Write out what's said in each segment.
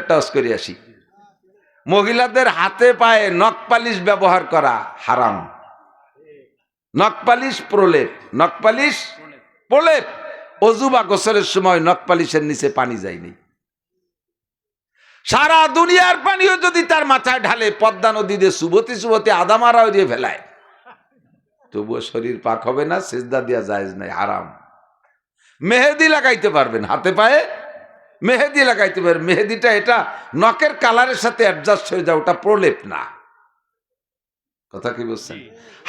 Toss করে আসি। মহিলাদের হাতে পায়ে নখ পালিশ ব্যবহার করা হারাম। নখ পালিশ প্রলেপ, নখ পালিশ প্রলেপ। অজু বা গোসলের সময় নখ পালিশের নিচে পানি যায়নি। সারা দুনিয়ার পানিও যদি তার মাথায় ঢালে, পদ্মা নদীতে সুবতি সুবতি আদামারা দিয়ে ফেলায়, তবুও শরীর পাক হবে না, সিজদা দিয়া জায়েজ নাই, হারাম। মেহেদি লাগাইতে পারবেন হাতে পায়ে, মেহেদি লাগাইতে পারবেন। মেহেদিটা এটা নখের কালারের সাথে অ্যাডজাস্ট হয়ে যায়, ওটা প্রলেপ না। কথা কি বলছেন?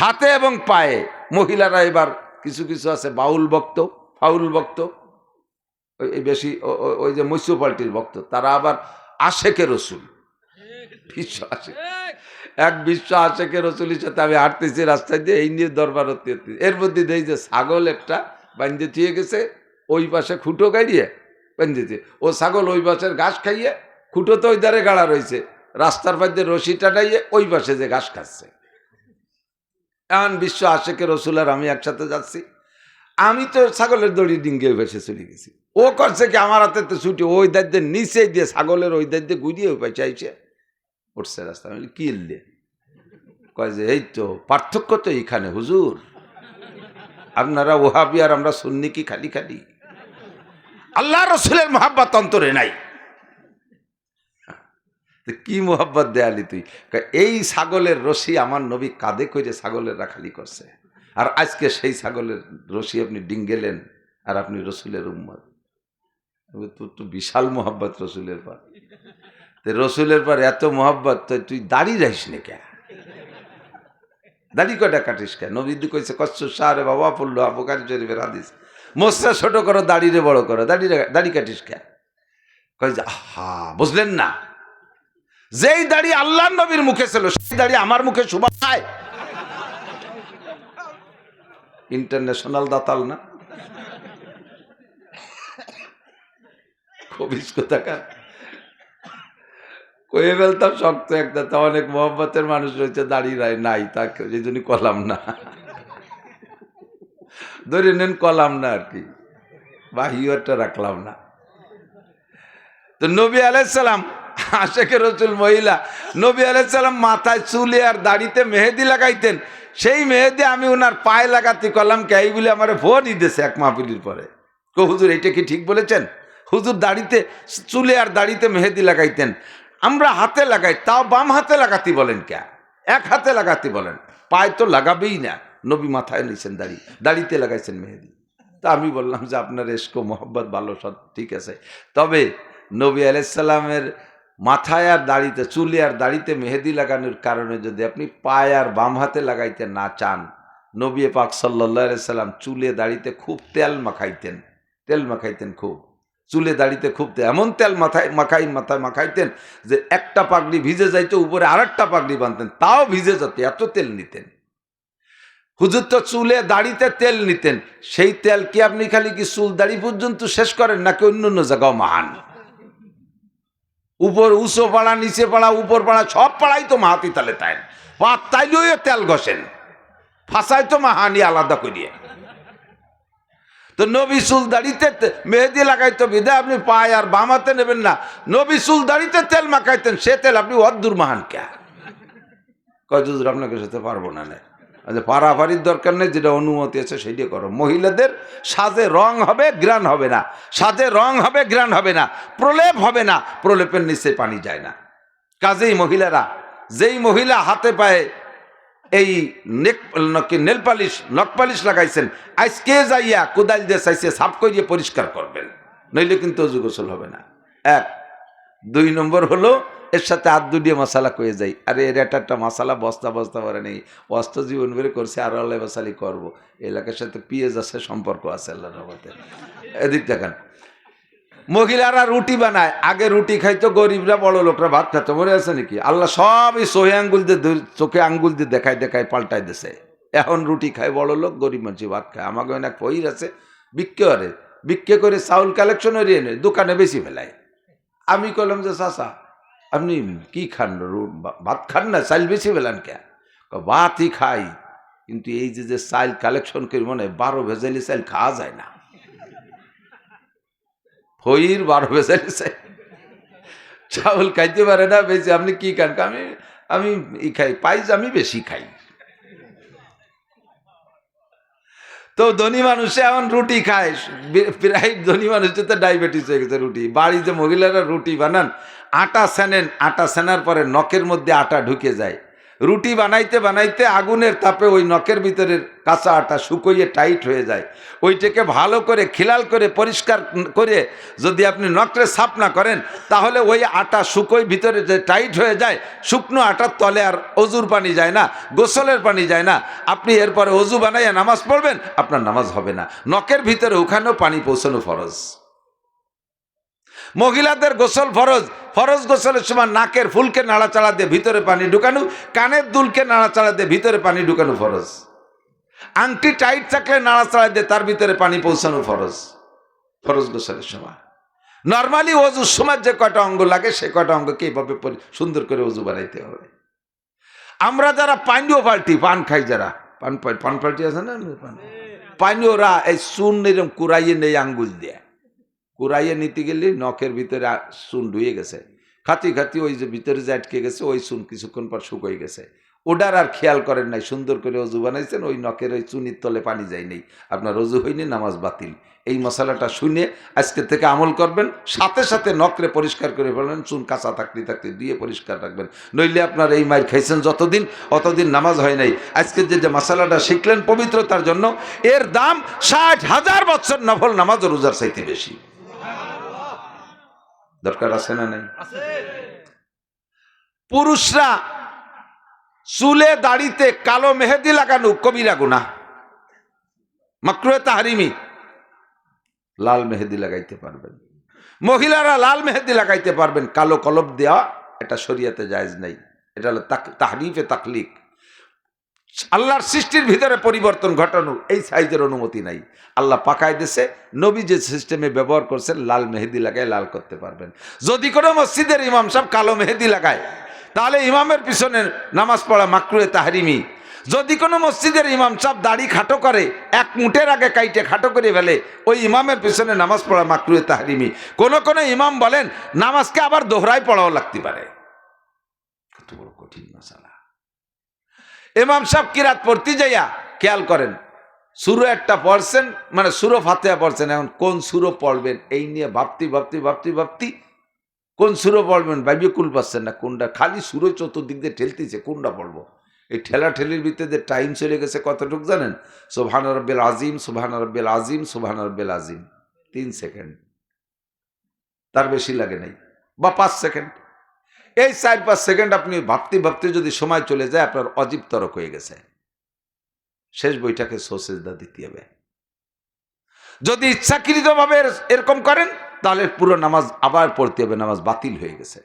হাতে এবং পায়ে। মহিলারা এবার কিছু কিছু আছে বাউল ভক্ত, ফাউল ভক্ত, ওই বেশি ওই যে মিউনিসিপালিটির ভক্ত, তারা আবার আশেকে রসুল, বিশ্ব আশেক। এক বিশ্ব আশেকে রসুলের সাথে আমি হাঁটতেছি রাস্তায় দিয়ে, এই নিয়ে দরবার হতে হতে এর মধ্যে দেই যে ছাগল একটা বান্ধে থিয়ে গেছে, ওই পাশে খুঁটো গাড়িয়ে বান্ধেছে। ও ছাগল ওই পাশের ঘাস খাইয়ে, খুঁটো তো ওই ধারে গাড়া রয়েছে, রাস্তার পাশে রশি টাটাইয়ে ওই পাশে যে ঘাস খাচ্ছে। এমন বিশ্ব আশেকে রসুল আর আমি একসাথে যাচ্ছি। আমি তো ছাগলের দড়ি ডিঙ্গে ভেসে চলে গেছি। ও করছে কি, আমার হাতে তো ছুটি, ওই দায়িত্বের নিচে দিয়ে ছাগলের ওই দায়িত্বে গুড়িয়ে ওই পাশে আইসে উঠছে রাস্তা। আমি কি এলে কয় যে এই তো পার্থক্য তো এইখানে হুজুর, আপনারা ওহাবি আর আমরা সুন্নি কি খালি খালি? আল্লাহ রসুলের মোহাব্বত অন্তরে নাই। কি মোহাব্বত দেয়ালি তুই? এই ছাগলের রশি আমার নবী কাঁধে করে ছাগলের রাখালি করছে, আর আজকে সেই ছাগলের রশি আপনি ডিঙ্গেলেন, আর আপনি রসুলের উম্মত। তোর তো বিশাল মোহাব্বত রসুলের পর। রসুলের পর এত মোহাব্বত, তুই দাড়ি রাখিস নে কে? দাড়ি কয়টা কাটিস কে? নবী কইছে কচ্ছ সারে বাবা পড়লো বুখারী শরীফের হাদিস, মোসা ছোট করো দাড়িরে বড় করো, দাড়ি কাটিস কে? কয় যে হা, বুঝলেন না? যেই দাড়ি আল্লাহর নবীর মুখে ছিল, সেই দাড়ি আমার মুখে শোভা পায়? ইন্টারন্যাশনাল দাতাল না, খবিস কোথাকার। কয়ে ফেলতাম শক্ত একটা, তা অনেক মোহাম্মতের মানুষ রয়েছে দাঁড়িয়ে নাই, তাকে এই জন্য কলাম না, ধরে নেন কলাম না আর কি, বাহিওটা রাখলাম না। তো নবী আলাইহিসসালাম আশেকে রসুল মহিলা, নবী আলাইহিসসালাম মাথায় চুলে আর দাড়িতে মেহেদি লাগাইতেন। সেই মেহেদি আমি ওনার পায়ে লাগাতে করলাম কে, এই বলে আমার ফোনই দিয়েছে এক মাহফিলের পরে। হুজুর এইটা কি ঠিক বলেছেন? হুজুর দাড়িতে চুলে আর দাড়িতে মেহেদি লাগাইতেন, আমরা হাতে লাগাই, তাও বাম হাতে লাগাতে বলেন কে? এক হাতে লাগাতে বলেন, পায়ে তো লাগাবেই না। নবী মাথায় নিয়েছেন দাড়ি, দাড়িতে লাগাইছেন মেহেদি। তা আমি বললাম যে আপনার এসকো মোহাব্বত ভালো, সব ঠিক আছে, তবে নবী আলাইহিসসালামের মাথায় আর দাড়িতে, চুলে আর দাড়িতে মেহেদি লাগানোর কারণে যদি আপনি পায়ে আর বাম হাতে লাগাইতে না চান, নবী পাক সাল্লাল্লাহু আলাইহি সাল্লাম চুলে দাড়িতে খুব তেল মাখাইতেন খুব, চুলে দাড়িতে খুব এমন তেল মাথায় মাখাইতেন যে একটা পাগড়ি ভিজে যাইতো, উপরে আরেকটা পাগড়ি বাঁধতেন, তাও ভিজে যেত, এত তেল নিতেন হুজুর। তো চুলে দাড়িতে তেল নিতেন, সেই তেল কি আপনি খালি কি চুল দাড়ি পর্যন্ত শেষ করেন নাকি অন্য অন্য জায়গাও মাহান? উপর উঁচু পাড়া, নিচে পাড়া, উপর পাড়া, সব পাড়াই তো মাহাতি তালে তাই, পাত তাইলেও তেল ঘষেন, ফাঁসায় তো মাহানি আলাদা করিয়ে। তো নবী চুল দাড়িতে মেহেদি লাগাইতো বিধায় আপনি পায়ে আর বাম হাতে নেবেন না, নবী চুল দাড়িতে তেল মাখাইতেন, সে তেল আপনি অদ্দুর মাহান কে? কয় হুজুর আপনাকে সাথে পারবো না। পারাপারির দরকার নেই, যেটা অনুমতি আছে সেইটা করো। মহিলাদের সাজে রং হবে, গ্রান হবে না, সাজে রং হবে, গ্রান হবে না, প্রলেপ হবে না, প্রলেপের নিচে পানি যায় না। কাজেই মহিলারা, যেই মহিলা হাতে পায়ে এই নেল পালিশ, নখ পালিশ লাগাইছেন, আজকে যাইয়া কোদাল দিয়ে চাইছে সাফ করিয়ে পরিষ্কার করবেন, নইলে কিন্তু অজু গোসল হবে না। এক। দুই নম্বর হলো এর সাথে আদু দিয়ে মশালা কয়ে যাই, আরে এর একটা মশালা বস্তা করে নেই, অস্ত জীবন বের করছে, আরো আল্লাহ মশালি করবো, এলাকার সাথে পিএজ আছে, সম্পর্ক আছে আল্লাহর রহমতে। এদিক দেখেন, মহিলারা রুটি বানায়, আগে রুটি খাইতো গরিবরা, বড় লোকরা ভাত খাইতো, মনে আছে নাকি? আল্লাহ সবই চোখে আঙ্গুল দিয়ে দেখায় পাল্টাই দিছে। এখন রুটি খায় বড় লোক, গরিব মানুষ ভাত খায়। আমাকে অনেক ফইর আছে, বিক্রি করে চাউল কালেকশন হয়ে এনে দোকানে বেশি ফেলায়। আমি কইলাম যে চাচা আপনি কি খান, ভাত খান না, চাইল বেশি ফেলান কে? ভাতই খাই, কিন্তু এই যে চাইল কালেকশন করি, মনে 12 ভেজালি চাইল খাওয়া যায় না, ফইর 12 ভেজালি চাইল। চাউল খাইতে পারে না বেশি, আপনি কি খান? আমি আমি ই খাই, পাইজ আমি বেশি খাই। তো ধনী মানুষে এখন রুটি খায়, প্রায় ধনী মানুষের তো ডায়াবেটিস হয়ে গেছে। রুটি বাড়িতে মহিলারা রুটি বানান, আটা সেনেন, আটা সেনার পরে নখের মধ্যে আটা ঢুকে যায়। রুটি বানাইতে বানাইতে আগুনের তাপে ওই নখের ভিতরের কাঁচা আটা শুকোইয়ে টাইট হয়ে যায়। ওইটাকে ভালো করে খিলাল করে পরিষ্কার করে যদি আপনি নখরে সাফ না করেন, তাহলে ওই আটা শুকোই ভিতরে যে টাইট হয়ে যায়, শুকনো আটার তলে আর অজুর পানি যায় না, গোসলের পানি যায় না। আপনি এরপরে অজু বানাইয়া নামাজ পড়বেন, আপনার নামাজ হবে না। নখের ভিতরে ওখানেও পানি পৌঁছানো ফরজ। মহিলাদের গোসল ফরজ। ফরজ গোসলের সময় নাকের ফুলকে নাড়াচাড়া দিয়ে ভিতরে পানি ঢুকানো, কানের দুলকে নাড়াচাড়া দিয়ে ভিতরে পানি ঢুকানো ফরজ। আংটি টাইট থাকলে নাড়াচাড়া দিয়ে তার ভিতরে পানি পৌঁছানো ফরজ। ফরজ গোসলের সময় নর্মালি অজুর সময় যে কয়টা অঙ্গ লাগে সে কয়টা অঙ্গকে এইভাবে সুন্দর করে অজু বানাইতে হবে। আমরা যারা পানীয় পাল্টি, পান খাই, যারা পান পাল্টি আছে না, পানীয়রা এই চুন এরকম কুড়াইয়ে নেই, আঙ্গুল দিয়ে কুড়াইয়ে নিতে গেলে নখের ভিতরে চুন ঢুয়ে গেছে, খাতি খাতি ওই যে ভিতরে যে আটকে গেছে ওই চুন কিছুক্ষণ পর শুকিয়ে গেছে, ওটার আর খেয়াল করেন নাই, সুন্দর করে অজু বানাইছেন, ওই নখের ওই চুনির তলে পানি যায় নেই, আপনার অজু হয়নি, নামাজ বাতিল। এই মশলাটা শুনে আজকে থেকে আমল করবেন, সাথে সাথে নখরে পরিষ্কার করে ফেলবেন, চুন কাঁচা থাকতে থাকতে দিয়ে পরিষ্কার রাখবেন, নইলে আপনার এই মায়ের খাইছেন যতদিন অতদিন নামাজ হয় নাই। আজকে যে মশলাটা শিখলেন পবিত্রতার জন্য, এর দাম 60,000 বছর নফল নামাজ ও রোজার চাইতে বেশি। দরকার আছে না নাই? পুরুষরা চুলে দাড়িতে কালো মেহেদি লাগানো কবিরা গুনাহ, মাকরুহে তাহরিমি। লাল মেহেদি লাগাইতে পারবেন, মহিলারা লাল মেহেদি লাগাইতে পারবেন, কালো কলব দেওয়া এটা শরীয়তে জায়েজ নাই। এটা হলো তাহরিফে তাকলিক, আল্লাহর সৃষ্টির ভিতরে পরিবর্তন ঘটানো, এই সাইজের অনুমতি নাই। আল্লাহ পাকায় দিয়েছে, নবী যে সিস্টেমে ব্যবহার করছেন, লাল মেহেদি লাগায় লাল করতে পারবেন। যদি কোনো মসজিদের ইমাম সাহেব কালো মেহেদি লাগায়, তাহলে ইমামের পিছনে নামাজ পড়া মাকরুহে তাহরিমি। যদি কোনো মসজিদের ইমাম সাহেব দাড়ি খাটো করে, এক মুঠের আগে কাইটে খাটো করে ফেলে, ওই ইমামের পিছনে নামাজ পড়া মাকরুহে তাহরিমি। কোন ইমাম বলেন নামাজকে আবার দোহরায় পড়াও লাগতে পারে। কত বড় কঠিন মাসালা। ইমাম সাহেব কিরাত পড়তে যাইয়া খেয়াল করেন, সুরো একটা পড়ছেন, মানে সুরো ফাতিহা পড়ছেন, এখন কোন সুরো পড়বেন এই নিয়ে ভাবতি কোন সুরো পড়বেন ভাইবে কুল পাচ্ছেন না, কোনটা খালি সুরো চতুর্দিক দিয়ে ঠেলতেছে, কোনটা পড়বো। এই ঠেলাঠেলির ভিতরে যে টাইম চলে গেছে কতটুক জানেন? সুবহান রাব্বিল আজিম, সুবহান রাব্বিল আজিম, সুবহান রাব্বিল আজিম, 3 সেকেন্ড, তার বেশি লাগে নাই, বা 5 সেকেন্ড। এই 4-5 সেকেন্ড আপনি ভাবতে যদি সময় চলে যায়, আপনার অজীব তরক হয়ে গেছে। শেষ বইটাকে সেজদা দিতে হবে। যদি ইচ্ছাকৃতভাবে এরকম করেন, তাহলে পুরো নামাজ আবার পড়তে হবে, নামাজ বাতিল হয়ে গেছে।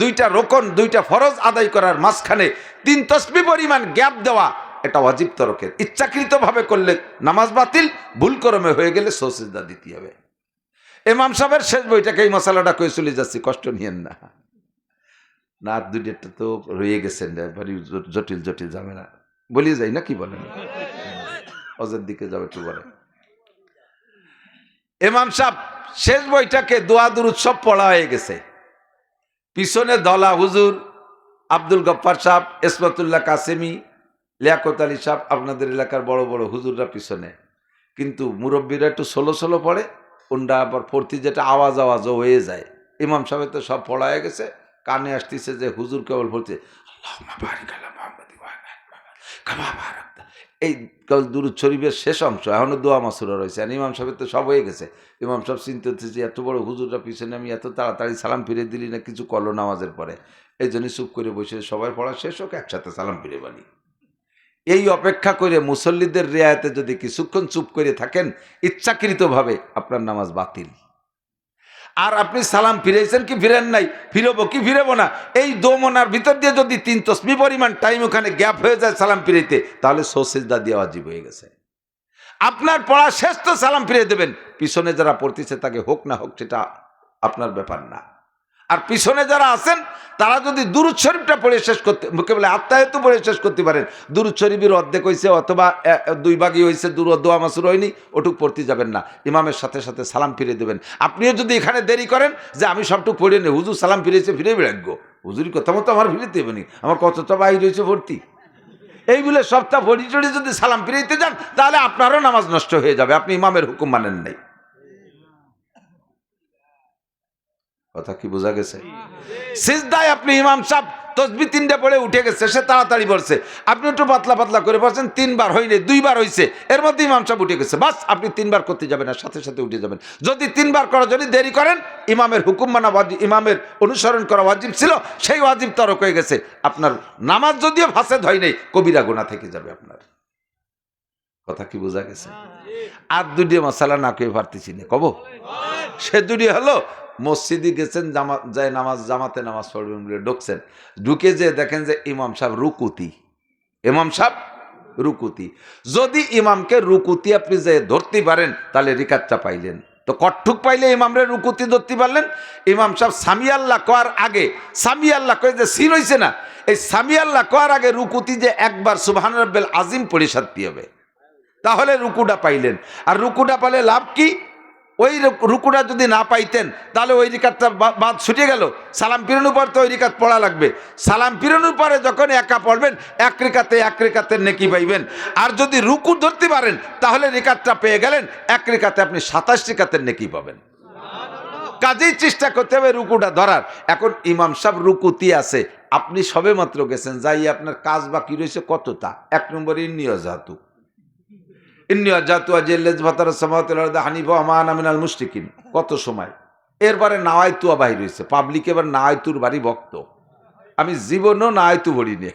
দুইটা রোকন, দুইটা ফরজ আদায় করার মাঝখানে 3 তাসবিহ পরিমাণ গ্যাপ দেওয়া, এটা ওয়াজিব তরকের। ইচ্ছাকৃতভাবে করলে নামাজ বাতিল, ভুল ক্রমে হয়ে গেলে সেজদা দিতে হবে। ইমাম সাহেবের শেষ বইটাকে এই মশালাটা কয়ে চলে যাচ্ছি, কষ্ট নিয়েন না। না, 2টা তো রয়ে গেছেন, জটিল ঝামেলা বলি যাই না, কি বলেন? অজের দিকে যাবে একটু বলে। ইমাম সাহেব শেষ বইটাকে দোয়া দুরূদ সব পড়া হয়ে গেছে, পিছনে দলা হুজুর, আব্দুল গফফার সাহেব, ইসমাতুল্লাহ কাসেমি, লিয়াকত আলী সাহেব, আপনাদের এলাকার বড় বড় হুজুররা পিছনে, কিন্তু মুরব্বীরা একটু ষোলো পড়ে, ওনরা আবার পড়তে যেটা আওয়াজও হয়ে যায়। ইমাম সাহেব তো সব পড়া হয়ে গেছে, কানে আসতেছে যে হুজুর কেবল পড়ছে এই দুরূদ শরীফের শেষ অংশ, এখনো দোয়া মাসুরা রয়েছে, আর ইমাম সাহেবের তো সব হয়ে গেছে। ইমাম সাহেব চিন্তা হচ্ছে যে এত বড় হুজুররা পিছনে, আমি এত তাড়াতাড়ি সালাম ফিরে দিলি না, কিছু করলো নামাজের পরে। এই জন্যই চুপ করে বসে, সবাই পড়া শেষ হোক, একসাথে সালাম ফিরে বানি। এই অপেক্ষা করে মুসল্লিদের রেয়াতে যদি কিছুক্ষণ চুপ করে থাকেন ইচ্ছাকৃতভাবে, আপনার নামাজ বাতিল। আর আপনি সালাম ফিরেছেন কি ফিরেন নাই, ফিরবো কি ফিরবো না, এই দোমনার ভিতর দিয়ে যদি 3 তাসবিহ পরিমাণ টাইম ওখানে গ্যাপ হয়ে যায় সালাম ফিরাইতে, তাহলে সেজদা দেওয়া ওয়াজিব হয়ে গেছে। আপনার পড়া শেষ তো সালাম ফিরে দেবেন, পিছনে যারা পড়তেছে তাকে হোক না হোক সেটা আপনার ব্যাপার না। আর পিছনে যারা আছেন তারা যদি দুরূদ শরীফটা পড়ে শেষ করতে, মুখে বলে আত্মায়াতু পড়ে শেষ করতে পারেন, দুরূদ শরীফের অর্ধেক হয়েছে অথবা 2 ভাগই হয়েছে, দোয়া মাসুর হয়নি, ওটুক পড়তে যাবেন না, ইমামের সাথে সাথে সালাম ফিরে দেবেন। আপনিও যদি এখানে দেরি করেন যে আমি সবটুকু পড়ে নেই, হুজুর সালাম ফিরেছে, ফিরে বেড়াগো, হুজুরের কথা মতো আমার ফিরেতে হবে নি, আমার কতটা বাহির হয়েছে ভর্তি, এই বলে সপ্তাহ ভরি চড়ি যদি সালাম ফিরাইতে যান তাহলে আপনারও নামাজ নষ্ট হয়ে যাবে, আপনি ইমামের হুকুম মানেন নাই। কথা কি বোঝা গেছে? সিজদায় আপনি ইমাম সাহেব তসবিহ 3টা পড়ে উঠে গেছে, সে তাড়াতাড়ি পড়ছে, আপনি একটু পাতলা পাতলা করে পড়ছেন, 3 বার হয়নি, 2 বার হয়েছে, এর মধ্যে ইমাম সাহেব উঠে গেছে, বাস আপনি 3 বার করতে যাবেন না, সাথে সাথে উঠে যাবেন। যদি 3 বার করা যদি দেরি করেন, ইমামের হুকুম মানা ওয়াজিব, ইমামের অনুসরণ করা ওয়াজিব ছিল, সেই ওয়াজিব তরক হয়ে গেছে, আপনার নামাজ যদিও ফাসেদ হয় নাই, কবিরা গুনাহ থেকে যাবে আপনার। কথা কি বোঝা গেছে? আর 2টি মশালা না কেউ পারতেছি না কব, সে 2টি হলো মসজিদে গেছেন, জামাতে নামাজ পড়বেন বলে ঢুকছেন, ঢুকে যে দেখেন যে ইমাম সাহেব রুকুতি, ইমাম সাহেব রুকুতি, যদি ইমামকে রুকুতি আপনি যে ধরতে পারেন তাহলে রিকাতটা পাইলেন, তো কট্টুক পাইলে ইমামরে রুকুতি ধরতে পারলেন। ইমাম সাহেব সামি আল্লাহ কওয়ার আগে, সামি আল্লাহ কয়ে যে সিন হইছে না, এই সামি আল্লাহ কওয়ার আগে রুকুতি যে একবার সুবহান রাব্বিল আজিম পড়ে সারতে হবে, তাহলে রুকুটা পাইলেন। আর রুকুটা পালে লাভ কি? ওই রুকুটা যদি না পাইতেন তাহলে ওই রিকাতটা বাদ ছুটে গেল, সালাম ফিরানোর পর তো ওই রিকাত পড়া লাগবে, সালাম ফিরানোর পরে যখন একা পড়বেন এক রিকাতের নেকি পাইবেন। আর যদি রুকু ধরতে পারেন তাহলে রিকাতটা পেয়ে গেলেন, এক রিকাতে আপনি 27 রিকাতের নেকি পাবেন। কাজেই চেষ্টা করতে হবে রুকুটা ধরার। এখন ইমাম সাহেব রুকুতি আছে, আপনি সবে মাত্র গেছেন, যাই আপনার কাজ বাকি রয়েছে কতটা? 1 নম্বর ইন্নিয়াজাতু, কত সময়, এরপরে নাওয়াইতুয়া বাহির হয়েছে, পাবলিক এবার নাওয়াইতুর বাড়ি ভক্ত, আমি জীবনও নাওয়াইতু ভরি নে,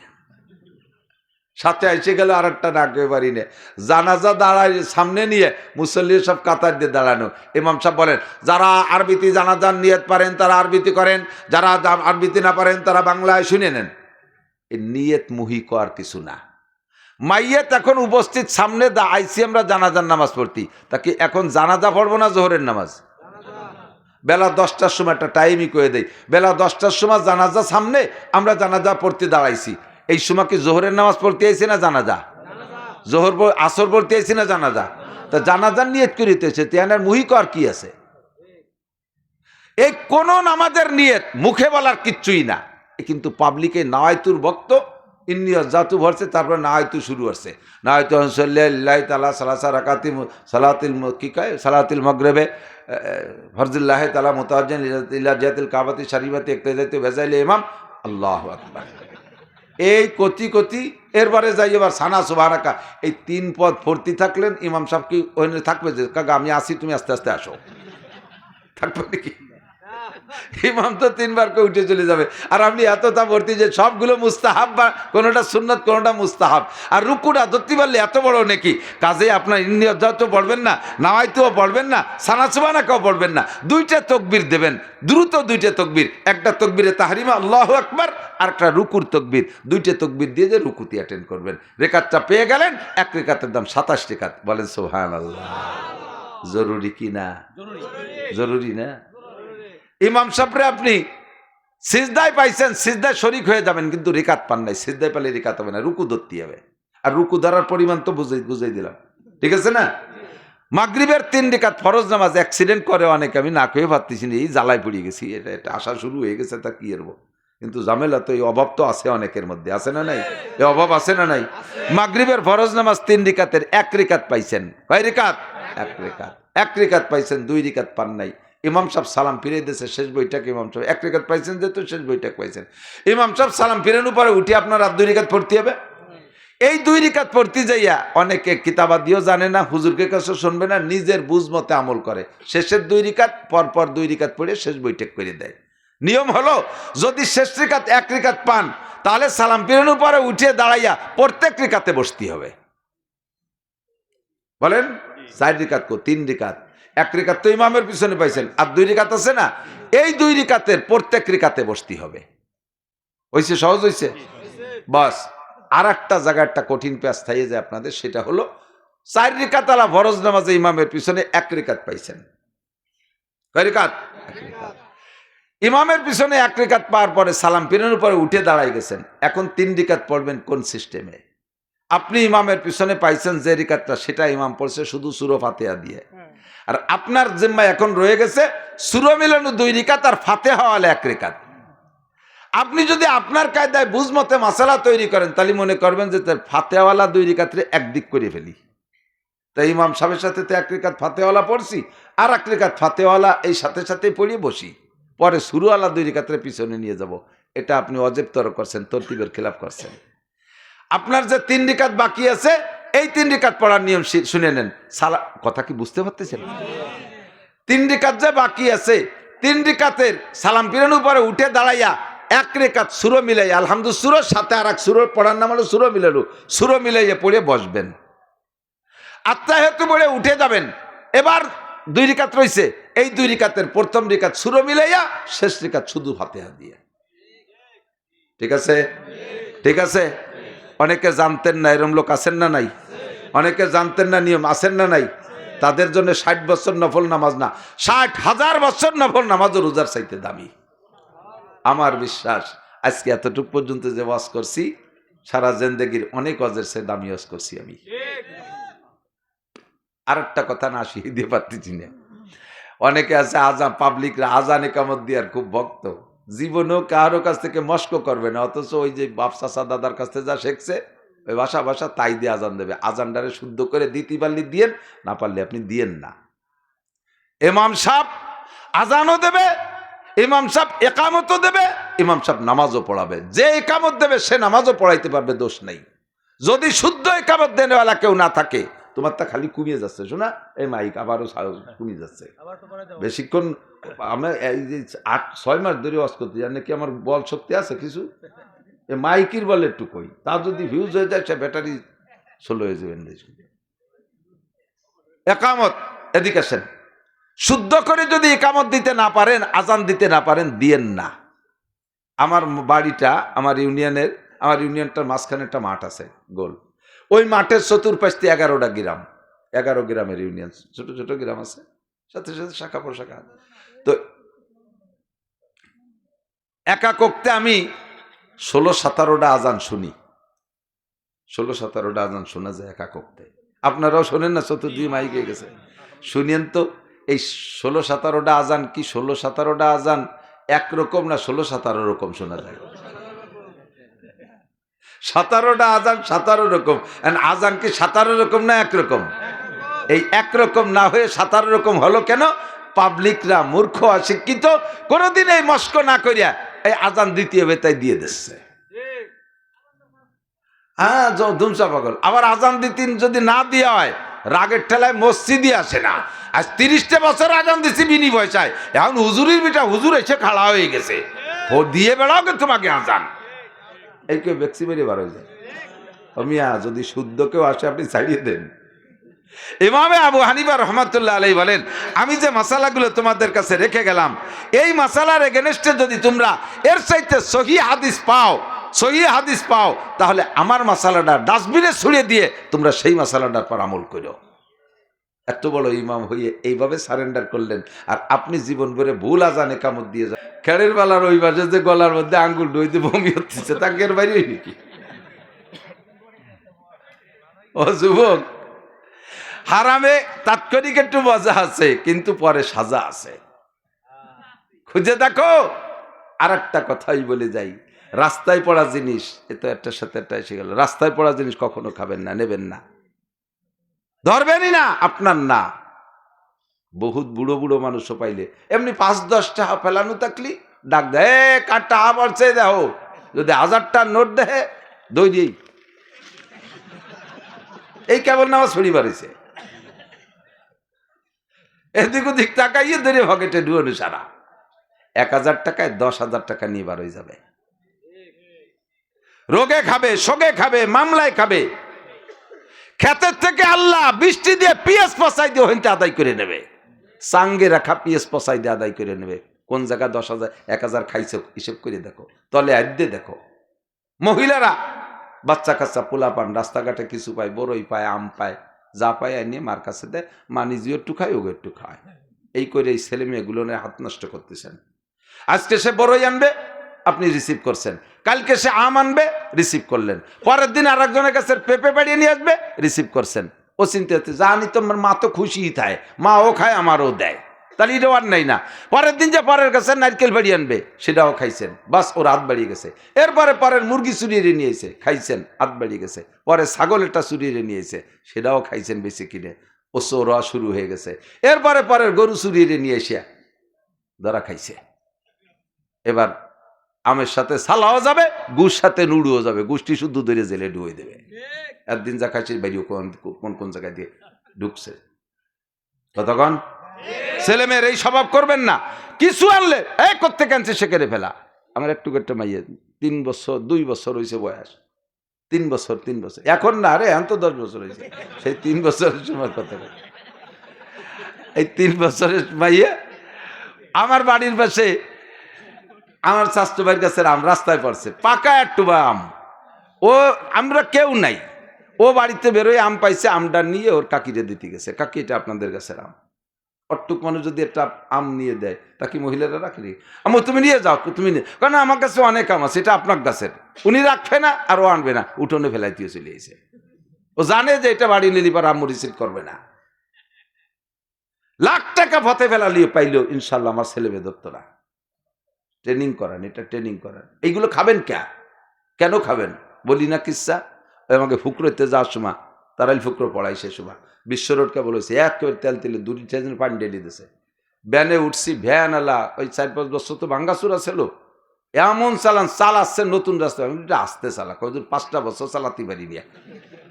সাথে এসে গেল আর একটা না একেবারে নে, জানাজা দাঁড়ায় সামনে নিয়ে মুসল্লি সব কাতার দিয়ে দাঁড়ানো, ইমাম সাহেব বলেন যারা আরবিতে জানাজার নিয়ত পারেন তারা আরবিতে করেন, যারা আরবিতে না পারেন তারা বাংলায় শুনে নেন। এই নিয়ত মুহি কর কিছু না, মাইয়াত এখন উপস্থিত সামনে আইসি আমরা জানাজার নামাজ পড়তি, তাকে এখন জানাজা পড়বো না জোহরের নামাজ? বেলা 10টার সময় একটা টাইমই করে দেই, বেলা 10টার সময় জানাজা সামনে, আমরা জানাজা পড়তে দাঁড়াইছি, এই সময় কি জোহরের নামাজ পড়তে আইছি না জানাজা? জোহর আসর পড়তে আইছি না জানাজা? তা জানাজার নিয়ত করিতেছে, তিয়ানার মুহি কর কি আছে? এই কোন নামাজের নিয়ত মুখে বলার কিচ্ছুই না, কিন্তু পাবলিকে নাওয়াইতুর ভক্ত ইন্নিয়াজাতু ভরছে, তারপরে নাওয়াইতু শুরু হচ্ছে, নাওয়াইতু সাল্লাল্লাহু তাআলা সালাসা রাকাতি সালাতিল কি কয় সালাতিল মাগরিবে ফরজুল্লাহ তাআলা মুতাওয়াজ্জিহান ইলা জিহাতিল কাবাতি শরীফাতি ইক্তাদাতু বেজাইল ইমাম আল্লাহু আকবার, এই কতি এরবারে যাই এবার সানা সুবহানাকা, এই 3 পদ পড়তে থাকলেন। ইমাম সাহেব কি ওখানে থাকবে যে কাকা আমি আসি তুমি আস্তে আস্তে আসো, থাকবে নাকি? ইমাম তো 3 বার করে উঠে চলে যাবে, আর আপনি এতটা ভর্তি যে সবগুলো মুস্তাহাব, বা কোনোটা সুন্নত কোনোটা মুস্তাহাব, আর রুকুটা ধরতে পারলে এত বড় নাকি, কাজে আপনার ইন্নিয়াজাতও পড়বেন না, নাওয়াইতুও পড়বেন না, সানা সুবহানাকাও পড়বেন না, 2টা তাকবীর দেবেন, দ্রুত 2টা তাকবীর, একটা তাকবীরে তাহরিমা আল্লাহু আকবার, আর একটা রুকুর তাকবীর, 2টা তাকবীর দিয়ে যে রুকুতি অ্যাটেন্ড করবেন, রিকাতটা পেয়ে গেলেন, এক রিকাতের দাম 27 রিকাত, বলেন সুবহানাল্লাহ। জরুরি কি না? জরুরি না? ইমাম সাহেবরে আপনি সিজদায় পাইছেন, সিজদায় শরীক হয়ে যাবেন, কিন্তু রিকাত পান নাই, সিজদায় পালে রিকাত হবে না, রুকু ধরতে হবে, আর রুকু ধরার পরিমাণ তো বুঝাই দিলাম, ঠিক আছে না? মাগরিবের 3 রিকাত ফরজ নামাজ অ্যাক্সিডেন্ট করে অনেকে, আমি না খেয়ে ভাবতেছি না, এই জ্বালায় পড়ে গেছি, এটা আসা শুরু হয়ে গেছে, তা কি করবো, কিন্তু ঝামেলা তো, এই অভাব তো আছে অনেকের মধ্যে, আছে না নাই? এই অভাব আছে না নাই? মাগরিবের ফরজ নামাজ 3 রিকাতের 1 রিকাত পাইছেন, কয় রিকাত? 1 রিকাত, 1 রিকাত পাইছেন, 2 রিকাত পান নাই। ইমাম সাহেব সালাম ফিরে দিয়েছে, শেষ বৈঠক ইমাম সাহেব 1 রিকাত পাইছেন, যেহেতু শেষ বৈঠক পাইছেন, ইমাম সাহেব সালাম ফিরানোর পরে উঠে আপনার আর 2 রিকাত পড়তে হবে। এই 2 রিকাত পড়তে যাইয়া অনেকে কিতাবাদিও জানে না, হুজুরকে কাছে শুনবে না, নিজের বুঝ মতে আমল করে, শেষের 2 রিকাত পর 2 রিকাত পড়ে শেষ বৈঠক করে দেয়। নিয়ম হলো যদি শেষ রিকাত 1 রিকাত পান তাহলে সালাম ফিরানোর পরে উঠে দাঁড়াইয়া প্রত্যেক রিকাতে বসতে হবে। বলেন 4 রিকাত কো 3 রিকাত, 1 রিকাত তো ইমামের পিছনে পাইছেন, আর 2 রিকাত আছে না, এই 2 রিকাতের প্রত্যেক রিকাতে বসতে হবে। হইছে? সহজ হইছে? বাস। আর একটা জায়গায় একটা কঠিন পেঁচ থাইয়ে যায় আপনাদের, সেটা হলো 4 রিকাত আলা ফরজ নামাজে ইমামের পিছনে 1 রিকাত পাইছেন, কয় রিকাত? 1 রিকাত। ইমামের পিছনে 1 রিকাত পাওয়ার পরে সালাম ফিরানোর পরে উঠে দাঁড়াই গেছেন, এখন 3 রিকাত পড়বেন কোন সিস্টেমে? আপনি ইমামের পিছনে পাইছেন যে রিকাতটা, সেটা ইমাম পড়ছে শুধু সূরা ফাতিহা দিয়ে, আর আপনার জিম্মায় এখন রয়ে গেছে সূরা মিলানো 2 রিকাত আর ফাতিহা ওয়ালা 1 রিকাত। আপনি যদি আপনার কায়দায় বুঝমতে মাসালা তৈরি করেন, তাহলে মনে করবেন যে তার ফাতিহাওয়ালা 2 রিকাতরে একদিক করে ফেলি। তাই ইমাম সাহেবের সাথে তো 1 রিকাত ফাতিহাওয়ালা পড়ছি, আর 1 রিকাত ফাতিহাওয়ালা এই সাথে সাথে পড়িয়ে বসি, পরে সূরাওয়ালা 2 রিকাতের পিছনে নিয়ে যাব। এটা আপনি অজেবতর করছেন, তরতিবের খেলাফ করছেন। আপনার যে 3 রিকাত বাকি আছে, এই 3 রিকাত পড়ার নিয়ম শুনে নেন। কথা কি বুঝতে পারতেছেন? 3 রিকাত যে বাকি আছে, 3 রিকাতের সালাম ফিরানোর পরে উঠে দাঁড়াইয়া 1 রিকাত সূরা মিলাইয়া আলহামদুলিল্লাহ সূরার সাথে আর এক সূরা পড়ার নাম হলো সূরা মিলানো, সূরা মিলাইয়া পড়ে বসবেন। আত্তাহিয়াতু পড়ে উঠে যাবেন। এবার 2 রিকাত রইছে, এই 2 রিকাতের প্রথম রিকাত সূরা মিলাইয়া, শেষ রিকাত শুধু ফাতিহা দিয়ে। ঠিক আছে? ঠিক আছে? অনেকে জানতেন না, এরকম লোক আছেন না নাই? অনেকে জানতেন না, নিয়ম আছেন না নাই? তাদের জন্য 60 বছর নফল নামাজ না, 60,000 বছর নফল নামাজ রোজার চাইতে দামি। আমার বিশ্বাস আজকে এতটুকু পর্যন্ত যে ওয়াজ করছি, সারা জিন্দেগির অনেক ওয়াজের চেয়ে দামি ওয়াজ করছি আমি। আর একটা কথা না শিখিয়ে দিয়ে পারতেছি না, অনেকে আছে আজান পাবলিকরা আজান একামত দিয়ার খুব ভক্ত, জীবনেও কারো কাছ থেকে মস্ক করবে না, অথচ ওই যে বাপ চাচা দাদার কাছ থেকে যা শিখছে ওই ভাষা তাই দিয়ে আজান দেবে। আজানটারে শুদ্ধ করে দিতে পারলে দিয়েন, না পারলে আপনি দিয়েন না। ইমাম সাহেব আজানও দেবে, ইমাম সাহেব একামতও দেবে, ইমাম সাহেব নামাজও পড়াবে। যে একামত দেবে সে নামাজও পড়াইতে পারবে, দোষ নেই। যদি শুদ্ধ একামত দেনেওয়ালা কেউ না থাকে, তোমার তা খালি কমিয়ে যাচ্ছে, শোনা এই মাইক আবারও কমিয়ে যাচ্ছে বেশিক্ষণ। আমরা এই যে 8-6 মাস ধরে ওয়াজ করতে জানি কি আমার বল শক্তি আছে কিছু? এই মাইকের বলে একটু কই, তা যদি ভিউজ হয়ে যায় সে ব্যাটারি স্লো হয়ে যাবেন। একামত এদিকে আসেন, শুদ্ধ করে যদি একামত দিতে না পারেন, আজান দিতে না পারেন, দিয়েন না। আমার বাড়িটা আমার ইউনিয়নটার মাঝখানে একটা মাঠ আছে গোল, ওই মাঠের চতুর্পাশ দিয়ে 11টা গ্রাম, 11 গ্রামের ইউনিয়ন, ছোট ছোট গ্রাম আছে, সাথে সাথে শাখা প্রশাখা। তো একা করতে আমি 16-17টা আজান শুনি, 16-17টা আজান শোনা যায় একা করতে। আপনারাও শোনেন না? চতুর্দিকে মাইকে গেছে, শুনেন তো। এই 16-17টা আজান কি 16-17টা আজান একরকম না 16-17 রকম শোনা যায়? 17টা আজান 17 রকম। আজান কি 17 রকম না একরকম? এই একরকম না হয়ে 17 রকম হলো কেন? পাবলিকরা মূর্খ অশিক্ষিত, কোনোদিন এই মস্ক না করিয়া এই আজান দ্বিতীয় বেতায় দিয়ে দিচ্ছে। হ্যাঁ, ধুমসা পাগল। আবার আজান দিতেন যদি না দেওয়া হয়, রাগের ঠেলায় মসজিদই আসে না। আজ 30টা বছর আজান দিচ্ছি বিনি পয়সায়, এখন হুজুরের বেটা হুজুর এসে খাড়া হয়ে গেছে, ও দিয়ে বেড়াও কে তোমাকে আজান। এই কেউ বেক্সি বেরিয়ে বার হয়ে যায়। মিয়া যদি শুদ্ধ কেউ আসে আপনি ছাড়িয়ে দেন। ইমামে আবু হানিফা রহমাতুল্লাহ আলাইহি বলেন, আমি যে মাসালাগুলো তোমাদের কাছে রেখে গেলাম, এই মাসালার এগেনস্টে যদি তোমরা এর চাইতে সহি হাদিস পাও, তাহলে আমার মাসালাটা ডাস্টবিনে ছুড়ে দিয়ে তোমরা সেই মাসালাটার পর আমল করো। এত বড় ইমাম হয়ে এইভাবে সারেন্ডার করলেন, আর আপনি জীবন ভরে ভুল আজান একামত দিয়ে যান। খেড়ের বেলার ওই বাজে যে গলার মধ্যে আঙ্গুল ডইতে বমি হচ্ছে, তাকের বাইরে নাকি? ও যুবক, হারামে তাৎক্ষণিক একটু মজা আছে, কিন্তু পরে সাজা আছে, খুঁজে দেখো। আর একটা কথাই বলে যাই, রাস্তায় পড়া জিনিস, এ তো একটার সাথে একটা এসে গেল, রাস্তায় পড়া জিনিস কখনো খাবেন না, নেবেন না, ধরবেনই না, আপনার না। বহুত বুড়ো বুড়ো মানুষও পাইলে এমনি 5-10 টাকা ফেলানো থাকলি ডাক দেয়, কার টাকা পড়ছে দেখো, যদি 1000টার নোট দেয় দই দিই, এই কেবল নামাজ ছড়ি বাড়িছে, এদিক ওদিক তাকাইয়ে ধরে পকেটে ঢুয়ানো সারা 1000 টাকায় 10,000 টাকা নিয়ে বার হয়ে যাবে। রোগে খাবে, শোকে খাবে, মামলায় খাবে, ক্ষেতের থেকে আল্লাহ বৃষ্টি দিয়ে পিএস পচাই দিয়ে হইতে আদায় করে নেবে, সাঙ্গে রাখা পিএস পচাই দিয়ে আদায় করে নেবে। কোন জায়গায় 10,000 1000 খাইছে হিসেব করে দেখো, তলে আদ্যে দেখো। মহিলারা বাচ্চা কাচ্চা পোলা পান রাস্তাঘাটে কিছু পায়, বড়ই পায়, আম পায়, যা পায় নিয়ে মার কাছে দেয়, মা নিজেও একটু খায়, ওগো একটু খায়, এই করে এই ছেলে মেয়েগুলো নিয়ে হাত নষ্ট করতেছেন। আজকে সে বড়ই আনবে, আপনি রিসিভ করছেন, কালকে সে আম আনবে, রিসিভ করলেন, পরের দিন আর একজনের কাছে পেঁপে বাড়িয়ে নিয়ে আসবে, রিসিভ করছেন। ও চিন্তা হচ্ছে জানি তোমার মা তো খুশিই থাকে, মাও খায় আমারও দেয়, তাহলে এটাও আর নাই না। পরের দিন যে পরের কাছে নারকেল বাড়ি আনবে, সেটাও খাইছেন, বাস ওর হাত বাড়িয়ে গেছে। এরপরে পরের মুরগি চুরিয়ে নিয়েছে, খাইছেন, হাত বাড়িয়ে গেছে। পরে ছাগলেরটা চুরিয়ে নিয়েছে, সেটাও খাইছেন বেশি কিনে, ও চোরা শুরু হয়ে গেছে। এরপরে পরের গরু চুরিয়ে নিয়ে এসে ধরা খাইছে। এবার আমের সাথে সালাও যাবে, গুড় সাথে নুড়ুও যাবে, গুষ্টি শুদ্ধ ধরে জেলে ডুয়ে দেবে। একদিন যা খাইছে বাইরেও কোন কোন জায়গায় দিয়ে ঢুকছে। ততক্ষণ ছেলে মেয়ের এই স্বভাব করবেন না। কিছু আনলে এই করতে ক্যান্সে সে কেড়ে ফেলা। আমার একটু একটা মাইয়ে 3 বছর 2 বছর হয়েছে বয়স, 3 বছর এখন না, আরে এখন তো 10 বছর হয়েছে। সেই 3 বছরের সময় কথা, এই 3 বছরের মাইয়ে আমার বাড়ির পাশে আমার চাচতো ভাইয়ের কাছে আম রাস্তায় পড়ছে, পাকা একটু বা আম, ও আমরা কেউ নাই, ও বাড়িতে বেরোয় আম পাইছে, আমটা নিয়ে ওর কাকিরে দিতে গেছে, কাকি এটা আপনাদের গাছের আম। অটুক মানুষ যদি একটা আম নিয়ে দেয়, তা কি মহিলারা রাখেনি? আমার তুমি নিয়ে যাও, তুমি নিয়ে, কারণ আমার কাছে অনেক আম আছে, এটা আপনার গাছের। উনি রাখবে না আর ও আনবে না, উঠোনে ফেলাই দিয়ে চলে এসে। ও জানে যে এটা বাড়ি নিলি পর আম্মু রিসিভ করবে না। লাখ টাকা ফতে ফেলালিয়ে পাইলো, ইনশাল্লাহ আমার ছেলে মেয়ে ধরতো না। ট্রেনিং করান, এটা ট্রেনিং করান। এইগুলো খাবেন কেন খাবেন বলি না কিসা। আমাকে ফুকরোতে যাওয়ার সময় তারাই ফুকরো পড়াই, সে সময় বিশ্বরোডকে বলেছে একেবারে তেল তেলে 2-3 দিন পানি ঢেলে দিয়েছে। ভ্যানে উঠছি, ভ্যান আলা ওই 4-5 বছর তো ভাঙ্গাচুরা ছিল, এমন চালাচ্ছে নতুন রাস্তা, এটা আস্তে চালা, কতদিন 5টা বছর চালাতে পারি নিয়ে,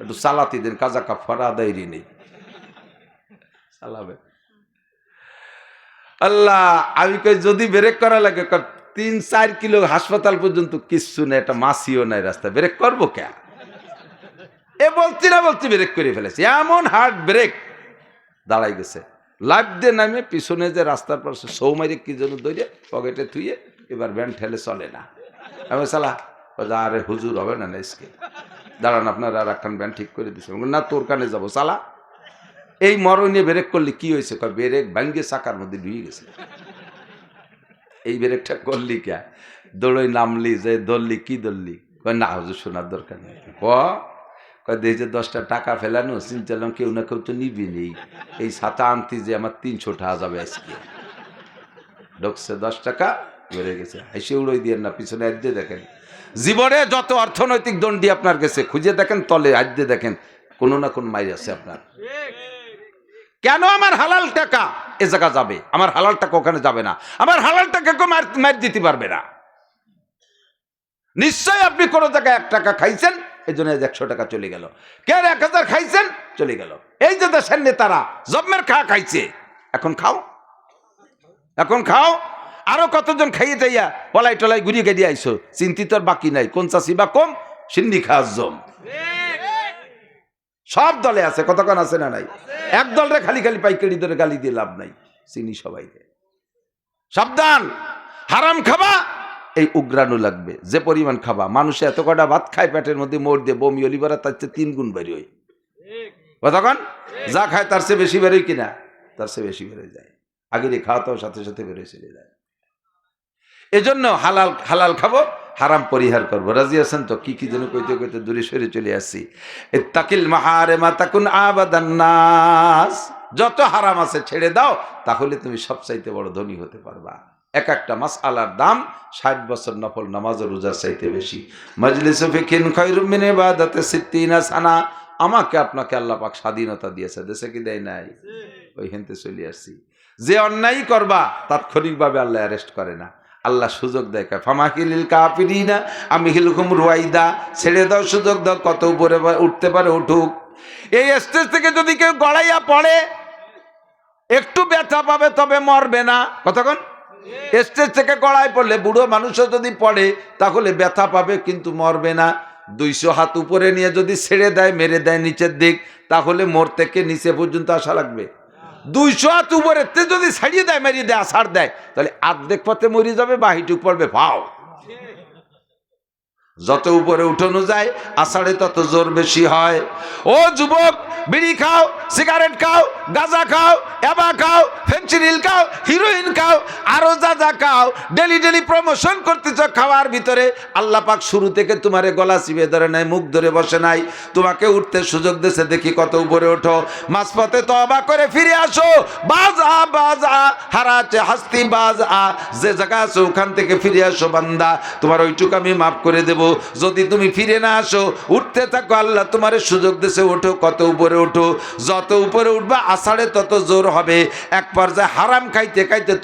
একটু চালাতে দেন, কাজা কাফারা আদায় নেই চালাবে। আল্লাহ, আমি কই যদি ব্রেক করা লাগে 3-4 কিলো হাসপাতাল পর্যন্ত কিচ্ছু নেই, একটা মাসিও নাই রাস্তা, ব্রেক করবো কে? এ বলছি না বলছি ব্রেক করে ফেলেছি, এমন হার্ড ব্রেক দাঁড়াই গেছে। লাইফ দিয়ে নামে পিছনে যে রাস্তার পাশে সৌমারি কি যেন দৌড়ে পকেটে থুয়ে এবার ভ্যান ঠেলে চলে না। আমি চালা, আরে হুজুর হবে না আজকে, দাঁড়ান আপনার আর একখান ভ্যান ঠিক করে দিচ্ছে না, তোর কানে যাবো চালা। এই মরণে ব্রেক করলে কি হয়েছে? ব্রেক ভাঙ্গে চাকার মধ্যে ঢুয়ে গেছে। এই ব্রেকটা করলি কে? দৌড়ই নামলি, যে দৌড়লি, কি দৌড়লি? না হুজুর শোনার দরকার নেই। এই যে 10টা টাকা ফেলানো, চিন্তালাম কেউ না কেউ তো নিবি নেই, এই ছাতা আনতি যে আমার 300 টাকা যাবে আজকে। ঢুকছে 10 টাকা বেড়ে গেছে, হাসি উড়োই দিয়ে না, পিছনে আজকে দেখেন জীবনে যত অর্থনৈতিক দণ্ডি আপনার গেছে খুঁজে দেখেন, তলে আজকে দেখেন কোনো না কোন মাইর আছে আপনার। কেন আমার হালাল টাকা এ জায়গা যাবে, আমার হালাল টাকা ওখানে যাবে না, আমার হালাল টাকা কেউ মার দিতে পারবে না। নিশ্চয় আপনি কোনো জায়গায় 1 টাকা খাইছেন, এই জন্য 100 টাকা চলে গেল। কে 1000 খাইছেন, চলে গেল। এই যে দেশের নেতারা জন্মের খাইছে, এখন খাও। আরো কতজন খাইয়ে যাইয়া পলাই টলাই ঘুরিয়ে গেড়িয়ে আইসো, চিন্তিত বাকি নাই, কোন চাষি বা কম, সিন্ধি খাওয়ার জম। সব দলে আছে, কতক্ষণ আছে না নাই? এক দলরে খালি পাইকারি ধরে গালি দিয়ে লাভ নাই, চিনি সবাই। সাবধান, হারাম খাবা এই উগ্রাণু লাগবে, যে পরিমাণ খাবা। মানুষে এত কটা ভাত খায় পেটের মধ্যে মোর দিয়ে বমি অলিভারা তার চেয়ে 3 গুণ বেরিয়ে হয়। কতক্ষণ যা খায় তার চেয়ে বেশি বেরোয় কিনা, তার চেয়ে বেশি বেরোয় যায়, আগের খাওয়াতেও সাথে সাথে বেরোয় চলে যায়। এজন্য হালাল খাবো, হারাম পরিহার করবো। রাজি আছেন তো? কি যেন কইতে কইতে দূরে সরে চলে আসছি। ইত্তাকিল মাহারিমা তাকুন আবাদান নাস। যত হারাম আছে ছেড়ে দাও, তাহলে তুমি সবচাইতে বড় ধনী হতে পারবা। এক একটা মাসআলার দাম 60 বছর নফল নামাজ ও রোজার চাইতে বেশি। মাজলিসু ফিকিন খায়রুম মিন ইবাদাতি 60 সানা। আমাকে আপনাকে আল্লাহ পাক স্বাধীনতা দিয়েছে, দেশে কি দেয় নাই? ওই হেনতে চলে আসছি। যে অন্যায় করবা তাৎক্ষণিকভাবে আল্লাহ অ্যারেস্ট করে না, আল্লাহ সুযোগ দেয়। ফামাকিলিল কাফিরিনা আমহিলহুম রুয়াইদা। ছেড়ে দাও, সুযোগ দাও, কত উপরে উঠতে পারে উঠুক। এই স্টেজ থেকে যদি কেউ গড়াইয়া পড়ে, একটু ব্যথা পাবে, তবে মরবে না। কতক্ষণ স্টেজ থেকে গড়াই পড়লে, বুড়ো মানুষও যদি পড়ে তাহলে ব্যথা পাবে, কিন্তু মরবে না। 200 হাত উপরে নিয়ে যদি ছেড়ে দেয়, মেরে দেয় নিচের দিক, তাহলে মোর থেকে নিচে পর্যন্ত আসা লাগবে। 200 হাত উপরে যদি ছাড়িয়ে দেয়, মেরিয়ে দেয়, আছাড় দেয়, তাহলে আর্ধেক পথে মরে যাবে, বাহিটুক পড়বে ভাও। যত উপরে উঠানো যায় আষাঢ়ে তত জোর বেশি হয়। ও যুবক, বিড়ি খাও, সিগারেট খাও, গাঁজা খাও, এবা খাও, ফেন্সিডিল খাও, হিরোইন খাও, আরো যা যা খাও, ডেলি ডেলি প্রমোশন করতেছ খাওয়ার ভিতরে, আল্লাহ পাক শুরু থেকে তোমারে গলা চিপে ধরে নাই, মুখ ধরে বসে নাই, তোমাকে উঠতে সুযোগ দিয়েছে, দেখি কত উপরে ওঠো। মাঝপথে তওবা করে ফিরে আসো, বাজা বাজা হারাতে হাস্তি বাজা, যে জায়গা আছো ওখান থেকে ফিরে আসো বান্দা, তোমার ওইটুকু আমি মাফ করে দেব। যদি তুমি ফিরে না আসো, উঠতে থাকো, আল্লাহ তোমার সুযোগ দিয়েছে, ওঠো, কত উপরে ওঠো। যত উপরে উঠবা আষাঢ়ে তত জোর হবে। এক পর্যায়ে হারাম খাইতে খাইতে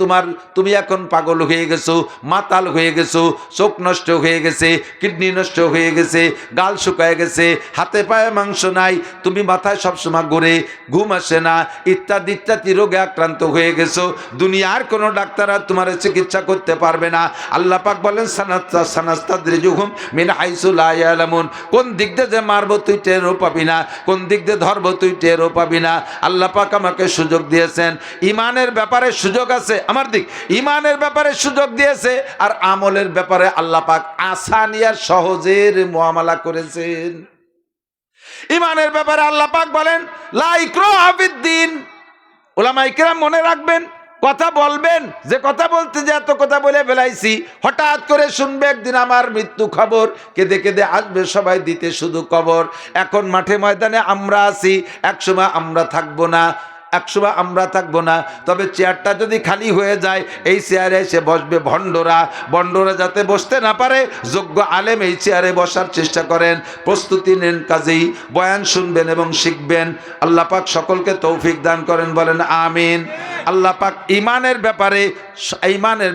তুমি এখন পাগল হয়ে গেছো, মাতাল হয়ে গেছো, চোখ নষ্ট হয়ে গেছে, কিডনি নষ্ট হয়ে গেছে, গাল শুকায় গেছে, হাতে পায়ে মাংস নাই, তুমি মাথায় সবসময় ঘুরে, ঘুম আসে না, ইত্যাদি ইত্যাদি রোগে আক্রান্ত হয়ে গেছো। দুনিয়ার কোনো ডাক্তার আর তোমার চিকিৎসা করতে পারবে না। আল্লাহ পাক বলেন সানাস্তাদরিজুহুম মিন হাইসু লা ইয়ালামুন, কোন দিক দিয়ে যে মারবো তুই টেরও পাবি না, কোন দিক দিয়ে ধরবো তুই টেরও পাবি না। আল্লাহ পাক আমাকে সুযোগ দিয়েছেন, ইমানের ব্যাপারে সুযোগ আছে, আমার দিক ইমানের ব্যাপারে সুযোগ দিয়েছে, আর আমলের ব্যাপারে আল্লাহ পাক আসানিয়ার সহজের মুআমালা করেছেন। ইমানের ব্যাপারে আল্লাহ পাক বলেন লা ইকরাহা ফিদ্দিন। উলামায়ে কেরাম মনে রাখবেন, কথা বলবেন, যে কথা বলতে যে এত কথা বলে ফেলাইছি, হঠাৎ করে শুনবে একদিন আমার মৃত্যু খবর, কেঁদে কেঁদে আসবে সবাই দিতে শুধু কবর। এখন মাঠে ময়দানে আমরা আছি, একসময় আমরা থাকবো না, একসময় আমরা থাকবো না। তবে চেয়ারটা যদি খালি হয়ে যায়, এই চেয়ারে এসে বসবে ভণ্ডরা, ভণ্ডরা যাতে বসতে না পারে, যোগ্য আলেম এই চেয়ারে বসার চেষ্টা করেন, প্রস্তুতি নেন, কাজেই বয়ান শুনবেন এবং শিখবেন। আল্লাহ পাক সকলকে তৌফিক দান করেন, বলেন আমিন। আল্লাহ পাক ইমানের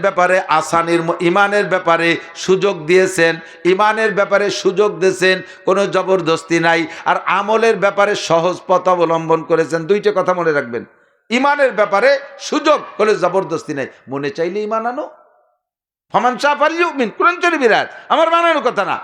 ব্যাপারে আসানির, ইমানের ব্যাপারে সুযোগ দিয়েছেন, ইমানের ব্যাপারে সুযোগ দিয়েছেন, কোনো জবরদস্তি নাই। আর আমলের ব্যাপারে সহজ পথ অবলম্বন করেছেন। দুইটা কথা মনে রাখবেন, ইমানের ব্যাপারে সুযোগ, কোনো জবরদস্তি নাই, মনে চাইলে ইমান আনো। ফামান শাআ ফালইউমিন, কোরআন শরীফের আয়াত, আমার বানানোর কথা না।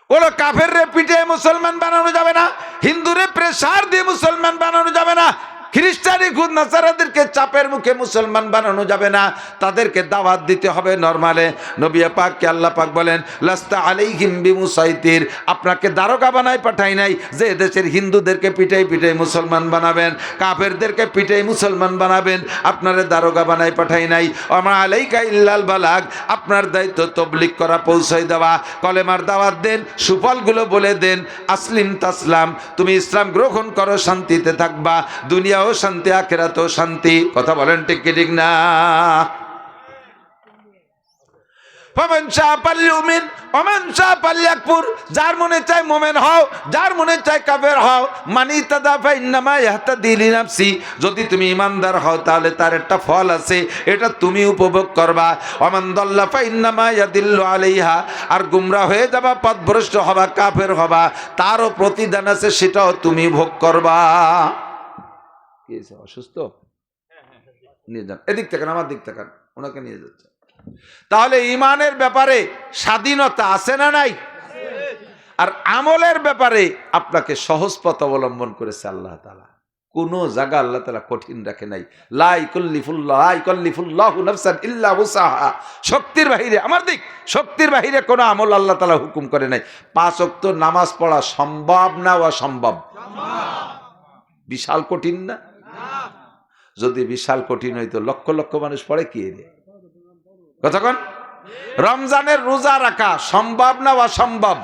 কোনো কাফেররে পিটে মুসলমান বানানো যাবে না, হিন্দুরে প্রেসার দিয়ে মুসলমান বানানো যাবে না, খ্রিস্টানি খুদ নাসারাদেরকে চাপের মুখে মুসলমান বানানো যাবে না, তাদেরকে দাওয়াত দিতে হবে নরমালে। নবী পাককে আল্লাহ পাক বলেন লাস্তা আলাইহিম বিমুসাইতির, আপনাকে দারোগা বানাই পাঠাই নাই যে দেশের হিন্দুদেরকে পিটাই পিটাই মুসলমান বানাবেন, কাফেরদেরকে পিটাই মুসলমান বানাবেন, আপনারা দারোগা বানাই পাঠাই নাই। আমা আলাইকা ইল্লাল বালাগ, আপনার দায়িত্ব তবলিগ করা, পৌঁছাই দেওয়া, কলেমার দাওয়াত দেন, সুফলগুলো বলে দেন। আসলিম তাসলাম, তুমি ইসলাম গ্রহণ করো, শান্তিতে থাকবা, দুনিয়া শান্তি, আখিরাতেও শান্তি। কথা বলেন ঠিক কি ঠিক না? ফামান শাআ ফালইউমিন ওয়া মান শাআ ফালইয়াকফুর, যার মনে চায় মুমিন হও, যার মনে চায় কাফের হও। মানি তাদা ফা ইন্নামা ইয়াহতাদি লিনাফসি, যদি তুমি ইমানদার হও তাহলে তার একটা ফল আছে, এটা তুমি উপভোগ করবা। ওয়া মান দাল্লা ফা ইন্নামা ইয়াদিল্লু আলাইহা, আর গুমরাহ হয়ে যাবা, পথভ্রষ্ট হবা, কাফের হবা, তারও প্রতিদান আছে, সেটাও তুমি ভোগ করবা। অসুস্থ নিয়ে যান, এদিক থেকে আমার দিক থেকে ওনাকে নিয়ে যাচ্ছে। তাহলে ইমানের ব্যাপারে স্বাধীনতা আছে না নাই? আর আমলের ব্যাপারে আপনাকে সহজ পথ অবলম্বন করেছে আল্লাহ তাআলা। কোনো জায়গা আল্লাহ তাআলা কঠিন রাখে নাই। লা ইকাল্লিফুল্লাহু নাফসান ইল্লা উসাহা, শক্তির বাহিরে, আমার দিক শক্তির বাহিরে কোনো আমল আল্লাহ তাআলা হুকুম করে নাই। 5 ওয়াক্ত নামাজ পড়া সম্ভব না অসম্ভব? বিশাল কঠিন না? যদি বিশাল কঠিন হইতো লক্ষ লক্ষ মানুষ পড়ে কি এনে কতক্ষণ? রমজানের রোজা রাখা সম্ভব না অসম্ভব?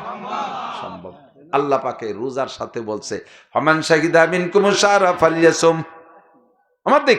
সম্ভব। আল্লাহ পাকে রোজার সাথে বলছে ফামান শাহিদা মিনকুম শাহরা ফালইয়াসুম, আমার দিক